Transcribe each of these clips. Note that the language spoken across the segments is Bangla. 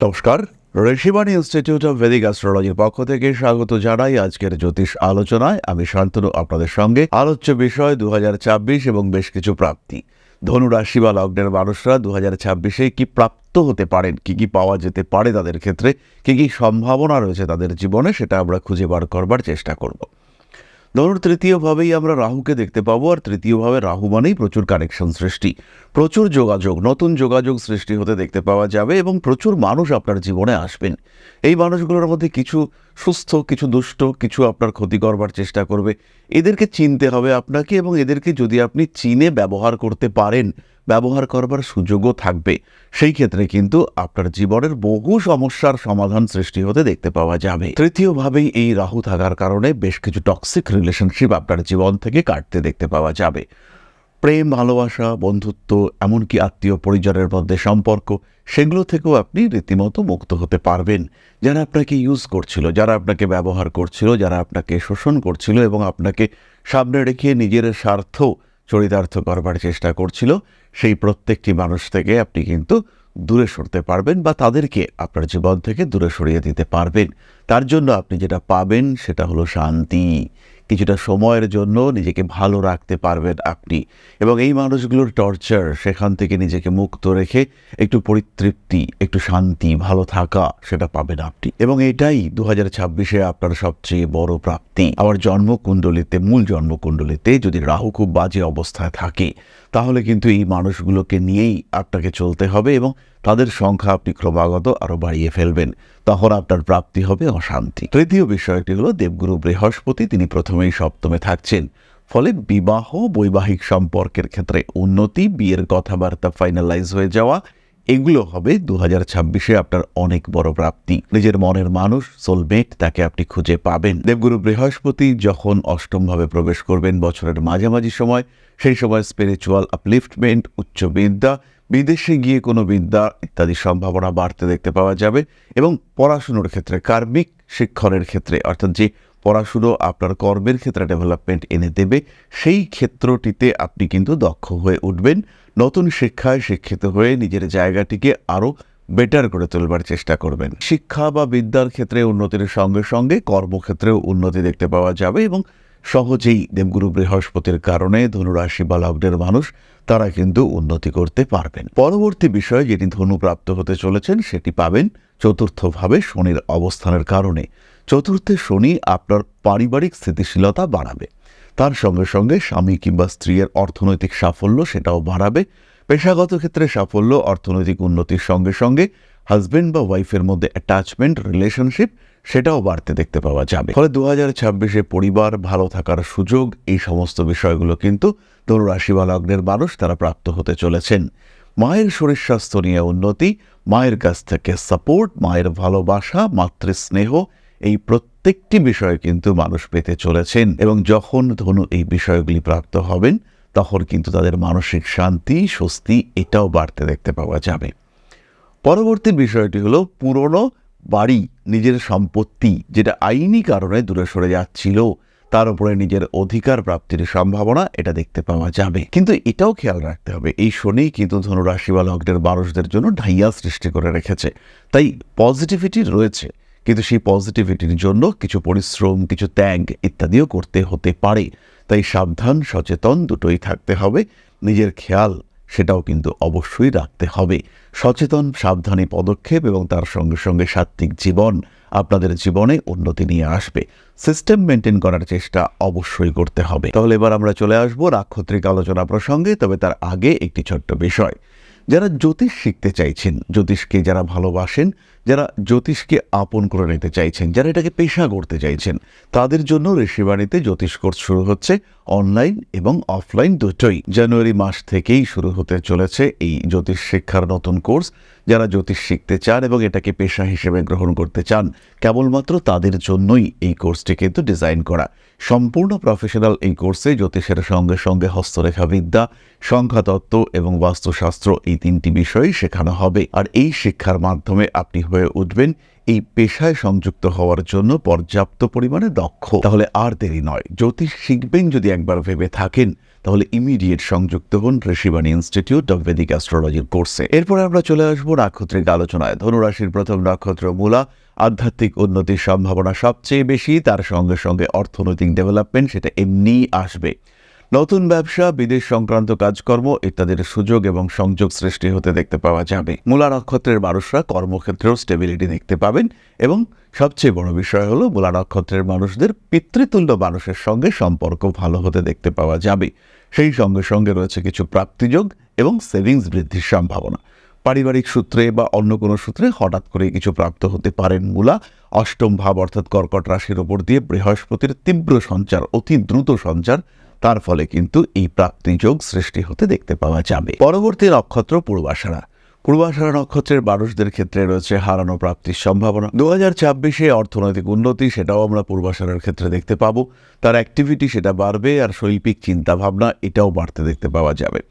নমস্কার, ঋষিবাণী ইনস্টিটিউট অফ ভেদিক অ্যাস্ট্রোলজির পক্ষ থেকে স্বাগত জানাই আজকের জ্যোতিষ আলোচনায়। আমি শান্তনু আপনাদের সঙ্গে। আলোচ্য বিষয় 2026 এবং বেশ কিছু প্রাপ্তি। ধনু রাশি বা লগ্নের মানুষরা 2026-এ কি প্রাপ্ত হতে পারেন, কি কি পাওয়া যেতে পারে তাদের ক্ষেত্রে, কি কি সম্ভাবনা রয়েছে তাদের জীবনে, সেটা আমরা খুঁজে বার করবার চেষ্টা করব। ধনুর তৃতীয়ভাবেই আমরা রাহুকে দেখতে পাবো, আর তৃতীয়ভাবে রাহু মানেই প্রচুর কানেকশন সৃষ্টি, প্রচুর যোগাযোগ, নতুন যোগাযোগ সৃষ্টি হতে দেখতে পাওয়া যাবে এবং প্রচুর মানুষ আপনার জীবনে আসবেন। এই মানুষগুলোর মধ্যে কিছু সুস্থ, কিছু দুষ্ট, কিছু আপনার ক্ষতি করবার চেষ্টা করবে। এদেরকে চিনতে হবে আপনাকে, এবং এদেরকে যদি আপনি চিনে ব্যবহার করতে পারেন, ব্যবহার করবার সুযোগও থাকবে, সেই ক্ষেত্রে কিন্তু আপনার জীবনের বহু সমস্যার সমাধান সৃষ্টি হতে দেখতে পাওয়া যাবে। তৃতীয়ভাবেই এই রাহু থাকার কারণে বেশ কিছু টক্সিক রিলেশনশিপ আপনার জীবন থেকে কাটতে দেখতে পাওয়া যাবে। প্রেম, ভালোবাসা, বন্ধুত্ব, এমনকি আত্মীয় পরিজনের মধ্যে সম্পর্ক, সেগুলো থেকেও আপনি রীতিমতো মুক্ত হতে পারবেন। যারা আপনাকে ইউজ করছিল, যারা আপনাকে ব্যবহার করছিল, যারা আপনাকে শোষণ করছিল এবং আপনাকে সামনে রেখে নিজের স্বার্থ চরিতার্থ করবার চেষ্টা করছিল, সেই প্রত্যেকটি মানুষ থেকে আপনি কিন্তু দূরে সরতে পারবেন, বা তাদেরকে আপনার জীবন থেকে দূরে সরিয়ে দিতে পারবেন। তার জন্য আপনি যেটা পাবেন সেটা হলো শান্তি। কিছুটা সময়ের জন্য নিজেকে ভালো রাখতে পারবেন আপনি, এবং এই মানুষগুলোর টর্চার, সেখান থেকে নিজেকে মুক্ত রেখে একটু পরিতৃপ্তি, একটু শান্তি, ভালো থাকা, সেটা পাবেন আপনি। এবং এটাই 2026-এ আপনার সবচেয়ে বড় প্রাপ্তি। আমার জন্মকুণ্ডলিতে, মূল জন্মকুণ্ডলিতে যদি রাহু খুব বাজে অবস্থায় থাকে, তাহলে কিন্তু এই মানুষগুলোকে নিয়েই আপনাকে চলতে হবে, এবং তাদের সংখ্যা আপনি ক্রমাগত আরো বাড়িয়ে ফেলবেন। তখন আপনার প্রাপ্তি হবে অশান্তি। তৃতীয় বিষয়টি হলো দেবগুরু বৃহস্পতি, তিনি প্রথমেই সপ্তমে থাকছেন। ফলে বিবাহ, বৈবাহিক সম্পর্কের ক্ষেত্রে উন্নতি, বিয়ের কথাবার্তা ফাইনালাইজ হয়ে যাওয়া, এগুলো হবে 2026-এ আপনার অনেক বড় প্রাপ্তি। নিজের মনের মানুষ, সোলমেট, তাকে আপনি খুঁজে পাবেন। দেবগুরু বৃহস্পতি যখন অষ্টমভাবে প্রবেশ করবেন বছরের মাঝামাঝি সময়, সেই সময় স্পিরিচুয়াল আপলিফটমেন্ট, উচ্চ বিদ্যা, বিদেশে গিয়ে কোনো বিদ্যা ইত্যাদি সম্ভাবনা বাড়তে দেখতে পাওয়া যাবে। এবং পড়াশুনোর ক্ষেত্রে, কার্মিক শিক্ষণের ক্ষেত্রে, অর্থাৎ যে পড়াশুনো আপনার কর্মের ক্ষেত্রে ডেভেলপমেন্ট এনে দেবে, সেই ক্ষেত্রটিতে আপনি কিন্তু দক্ষ হয়ে উঠবেন। নতুন শিক্ষায় শিক্ষিত হয়ে নিজের জায়গাটিকে আরও বেটার করে তোলবার চেষ্টা করবেন। শিক্ষা বা বিদ্যার ক্ষেত্রে উন্নতির সঙ্গে সঙ্গে কর্মক্ষেত্রেও উন্নতি দেখতে পাওয়া যাবে, এবং সহজেই দেবগুরু বৃহস্পতির কারণে ধনুরাশি বা লগ্নের মানুষ তারা কিন্তু উন্নতি করতে পারবেন। পরবর্তী বিষয় যেটি ধনু প্রাপ্ত হতে চলেছেন, সেটি পাবেন চতুর্থভাবে শনির অবস্থানের কারণে। চতুর্থে শনি আপনার পারিবারিক স্থিতিশীলতা বাড়াবে, তার সঙ্গে সঙ্গে স্বামী কিংবা স্ত্রীর অর্থনৈতিক সাফল্য সেটাও বাড়াবে। পেশাগত ক্ষেত্রে সাফল্য, অর্থনৈতিক উন্নতির সঙ্গে সঙ্গে হাজবেন্ড বা ওয়াইফের মধ্যে অ্যাটাচমেন্ট, রিলেশনশিপ, সেটাও বাড়তে দেখতে পাওয়া যাবে। ফলে 2026-এ পরিবার, ভালো থাকার সুযোগ, এই সমস্ত বিষয়গুলো কিন্তু ধনুরাশি বা লগ্নের মানুষ তারা প্রাপ্ত হতে চলেছেন। মায়ের শরীর স্বাস্থ্য নিয়ে উন্নতি, মায়ের কাছ থেকে সাপোর্ট, মায়ের ভালোবাসা, মাতৃস্নেহ, এই প্রত্যেকটি বিষয় কিন্তু মানুষ পেতে চলেছেন। এবং যখন ধনু এই বিষয়গুলি প্রাপ্ত হবেন, তখন কিন্তু তাদের মানসিক শান্তি, স্বস্তি, এটাও বাড়তে দেখতে পাওয়া যাবে। পরবর্তী বিষয়টি হলো পুরনো বাড়ি, নিজের সম্পত্তি, যেটা আইনি কারণে দূরে সরে যাচ্ছিল, তার উপরে নিজের অধিকার প্রাপ্তির সম্ভাবনা এটা দেখতে পাওয়া যাবে। কিন্তু এটাও খেয়াল রাখতে হবে, এই শনি কিন্তু ধনুরাশি বা লগ্নের মানুষদের জন্য ঢাইয়া সৃষ্টি করে রেখেছে। তাই পজিটিভিটি রয়েছে, কিন্তু সেই পজিটিভিটির জন্য কিছু পরিশ্রম, কিছু ত্যাগ ইত্যাদিও করতে হতে পারে। তাই সাবধান, সচেতন দুটোই থাকতে হবে। নিজের খেয়াল সেটাও কিন্তু অবশ্যই রাখতে হবে। সচেতন, সাবধানী পদক্ষেপ এবং তার সঙ্গে সঙ্গে সাত্ত্বিক জীবন আপনাদের জীবনে উন্নতি নিয়ে আসবে। সিস্টেম মেনটেন করার চেষ্টা অবশ্যই করতে হবে। তাহলে এবার আমরা চলে আসবো নাক্ষত্রিক আলোচনা প্রসঙ্গে। তবে তার আগে একটি ছোট্ট বিষয়, যারা জ্যোতিষ শিখতে চাইছেন, জ্যোতিষকে যারা ভালোবাসেন, যারা জ্যোতিষকে আপন করে নিতে চাইছেন, যারা এটাকে পেশা করতে চাইছেন, তাদের জন্য ঋষিবাণীতে জ্যোতিষ কোর্স শুরু হচ্ছে, অনলাইন এবং অফলাইন দুটোই। জানুয়ারি মাস থেকেই শুরু হতে চলেছে এই জ্যোতিষ শিক্ষার নতুন কোর্স। যারা জ্যোতিষ শিখতে চান এবং এটাকে পেশা হিসেবে গ্রহণ করতে চান, কেবলমাত্র তাদের জন্যই এই কোর্সটি কিন্তু ডিজাইন করা। সম্পূর্ণ প্রফেশনাল এই কোর্সে জ্যোতিষের সঙ্গে সঙ্গে হস্তরেখা বিদ্যা, সংখ্যাতত্ত্ব এবং বাস্তুশাস্ত্র, এই তিনটি বিষয়ই শেখানো হবে। আর এই শিক্ষার মাধ্যমে আপনি হয়ে উঠবেন এই পেশায় সংযুক্ত হওয়ার জন্য পর্যাপ্ত পরিমাণে দক্ষ। তাহলে আর দেরি নয়, জ্যোতিষ শিখবেন যদি একবার ভেবে থাকেন তাহলে ইমিডিয়েট সংযুক্ত হন ঋষিবাণী ইনস্টিটিউট অব ভেদিক অ্যাস্ট্রোলজির কোর্সে। এরপরে আমরা চলে আসবো নাক্ষত্রিক আলোচনায়। ধনুরাশির প্রথম নক্ষত্র মূলা। আধ্যাত্মিক উন্নতির সম্ভাবনা সবচেয়ে বেশি, তার সঙ্গে সঙ্গে অর্থনৈতিক ডেভেলপমেন্ট সেটা এমনিই আসবে। নতুন ব্যবসা, বিদেশ সংক্রান্ত কাজকর্ম ইত্যাদির সুযোগ এবং সংযোগ সৃষ্টি হতে দেখতে পাওয়া যাবে। মূলা নক্ষত্রের মানুষরা কর্মক্ষেত্রেও স্টেবিলিটি দেখতে পাবেন এবং সবচেয়ে বড় বিষয় হলো মূলা নক্ষত্রের মানুষদের পিতৃতুল্য মানুষের সঙ্গে সম্পর্ক ভালো হতে দেখতে পাওয়া যাবে। সেই সঙ্গে সঙ্গে রয়েছে কিছু প্রাপ্তিযোগ এবং সেভিংস বৃদ্ধির সম্ভাবনা। পারিবারিক সূত্রে বা অন্য কোনো সূত্রে হঠাৎ করে কিছু প্রাপ্ত হতে পারেন মূলা। অষ্টম ভাব অর্থাৎ কর্কট রাশির ওপর দিয়ে বৃহস্পতির তীব্র সঞ্চার, অতি দ্রুত সঞ্চার, তার ফলে কিন্তু এই প্রাপ্তিযোগ সৃষ্টি হতে দেখতে পাওয়া যাবে। পরবর্তী নক্ষত্র পূর্বাষাঢ়া। পূর্বাষাঢ়া নক্ষত্রের মানুষদের ক্ষেত্রে রয়েছে হারানো প্রাপ্তির সম্ভাবনা। 2024-এ অর্থনৈতিক উন্নতি সেটাও আমরা পূর্বাষাঢ়ার ক্ষেত্রে দেখতে পাবো। তার অ্যাক্টিভিটি সেটা বাড়বে, আর শৈল্পিক চিন্তাভাবনা এটাও বাড়তে দেখতে পাওয়া যাবে।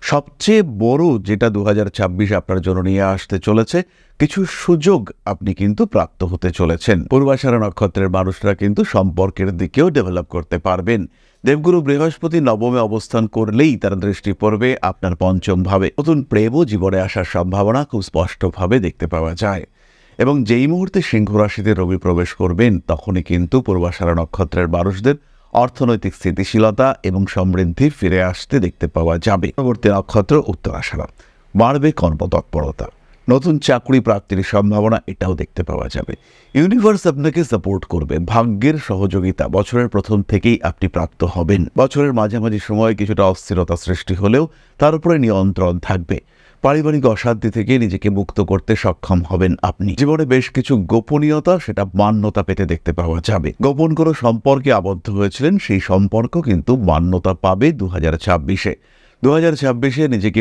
সবচেয়ে বড় যেটা 2026 আপনার জন্য নিয়ে আসতে চলেছে, কিছু সুযোগ আপনি কিন্তু প্রাপ্ত হতে চলেছেন। পূর্বাষাঢ়া নক্ষত্রের মানুষরা কিন্তু সম্পর্কের দিকেও ডেভেলপ করতে পারবেন। দেবগুরু বৃহস্পতি নবমে অবস্থান করলেই তার দৃষ্টি পড়বে আপনার পঞ্চম ভাবে। নতুন প্রেমও জীবনে আসার সম্ভাবনা খুব স্পষ্টভাবে দেখতে পাওয়া যায়। এবং যেই মুহূর্তে সিংহ রাশিতে রবি প্রবেশ করবেন তখনই কিন্তু পূর্বাষাঢ়া নক্ষত্রের মানুষদের অর্থনৈতিক স্থিতিশীলতা এবং সমৃদ্ধি ফিরে আসতে দেখতে পাওয়া যাবে। পরবর্তী নক্ষত্র উত্তরাষাঢ়া। বাড়বে কর্মতৎপরতা, নতুন চাকরি প্রাপ্তির সম্ভাবনা এটাও দেখতে পাওয়া যাবে। ইউনিভার্স আপনাকে সাপোর্ট করবে, ভাগ্যের সহযোগিতা বছরের প্রথম থেকেই আপনি প্রাপ্ত হবেন। বছরের মাঝামাঝি সময়ে কিছুটা অস্থিরতা সৃষ্টি হলেও তার উপরে নিয়ন্ত্রণ থাকবে। পারিবারিক অশান্তি থেকে নিজেকে মুক্ত করতে সক্ষম হবেন আপনি। জীবনে বেশ কিছু গোপনীয়তা সেটা মান্যতা পেতে দেখতে পাওয়া যাবে। গোপন কোনো সম্পর্কে আবদ্ধ হয়েছিলেন, সেই সম্পর্ক কিন্তু মান্যতা পাবে 2026-এ। 2026-এ নিজেকে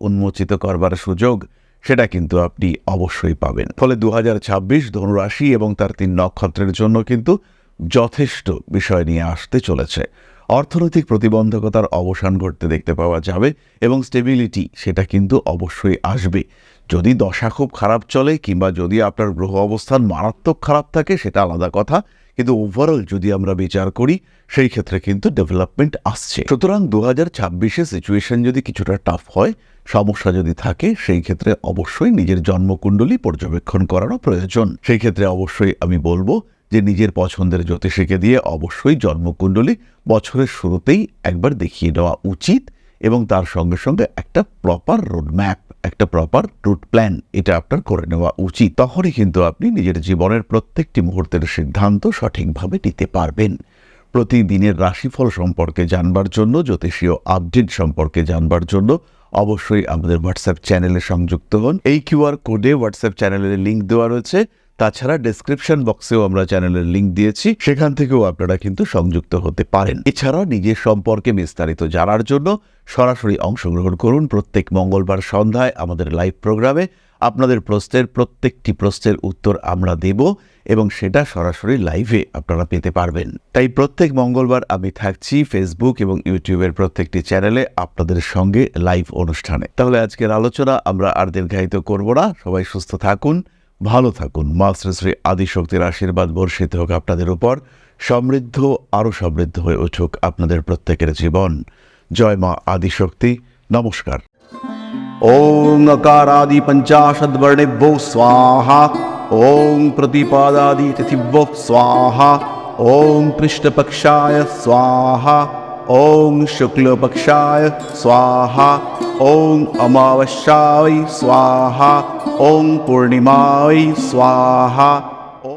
উন্মোচিত করবার সুযোগ সেটা কিন্তু আপনি অবশ্যই পাবেন। ফলে 2026 ধনুরাশি এবং তার 3 নক্ষত্রের জন্য কিন্তু যথেষ্ট বিষয় নিয়ে আসতে চলেছে। অর্থনৈতিক প্রতিবন্ধকতার অবসান ঘটতে দেখতে পাওয়া যাবে এবং স্টেবিলিটি সেটা কিন্তু অবশ্যই আসবে। যদি দশা খুব খারাপ চলে কিংবা যদি আপনার গ্রহ অবস্থান মারাত্মক খারাপ থাকে সেটা আলাদা কথা, কিন্তু ওভারঅল যদি আমরা বিচার করি সেই ক্ষেত্রে কিন্তু ডেভেলপমেন্ট আসছে। সুতরাং 2026-এ সিচুয়েশন যদি কিছুটা টাফ হয়, সমস্যা যদি থাকে, সেই ক্ষেত্রে অবশ্যই নিজের জন্মকুণ্ডলী পর্যবেক্ষণ করানো প্রয়োজন। সেই ক্ষেত্রে অবশ্যই আমি বলবো যে নিজের পছন্দের জ্যোতিষীকে দিয়ে অবশ্যই জন্মকুণ্ডলী বছরের শুরুতেই একবার দেখিয়ে নেওয়া উচিত এবং তার সঙ্গে সঙ্গে একটা প্রপার রোডম্যাপ, একটা প্রপার রুট প্ল্যান এটা আপনার করে নেওয়া উচিত। তখনই কিন্তু আপনি নিজের জীবনের প্রত্যেকটি মুহূর্তের সিদ্ধান্ত সঠিকভাবে নিতে পারবেন। প্রতিদিনের রাশিফল সম্পর্কে জানবার জন্য, জ্যোতিষীয় আপডেট সম্পর্কে জানবার জন্য অবশ্যই আমাদের হোয়াটসঅ্যাপ চ্যানেলে সংযুক্ত হন। এই কিউআর কোডে হোয়াটসঅ্যাপ চ্যানেলের লিঙ্ক দেওয়া রয়েছে। তাছাড়া ডেসক্রিপশন বক্সেও আমরা চ্যানেলের লিঙ্ক দিয়েছি, সেখান থেকেও আপনারা কিন্তু সংযুক্ত হতে পারেন। এছাড়া নিজের সম্পর্কে বিস্তারিত জানার জন্য সরাসরি অংশগ্রহণ করুন প্রত্যেক মঙ্গলবার সন্ধ্যায় আমাদের লাইভ প্রোগ্রামে। আপনাদের প্রত্যেকটি প্রশ্নের উত্তর আমরা দেব এবং সেটা সরাসরি লাইভে আপনারা পেতে পারবেন। তাই প্রত্যেক মঙ্গলবার আমি থাকছি ফেসবুক এবং ইউটিউবের প্রত্যেকটি চ্যানেলে আপনাদের সঙ্গে লাইভ অনুষ্ঠানে। তাহলে আজকের আলোচনা আমরা আর দীর্ঘায়িত করব না। সবাই সুস্থ থাকুন, ভালো থাকুন। মা শ্রী শ্রী আদিশক্তির আশীর্বাদ বর্ষিত হোক আপনাদের উপর। আরো সমৃদ্ধ হয়ে উঠুক আপনাদের প্রত্যেকের জীবন। জয় মা আদিশক্তি। নমস্কার। ओम अकारादि पंचाशद्वर्णेभ्यो स्वाहा। ओम प्रतिपादादि तिथिभ्यो स्वाहा। ओम कृष्णपक्षाय स्वाहा। ओम शुक्लपक्षाय स्वाहा। ओम अमावस्याय स्वाहा। ओम पूर्णिमाय स्वाहा।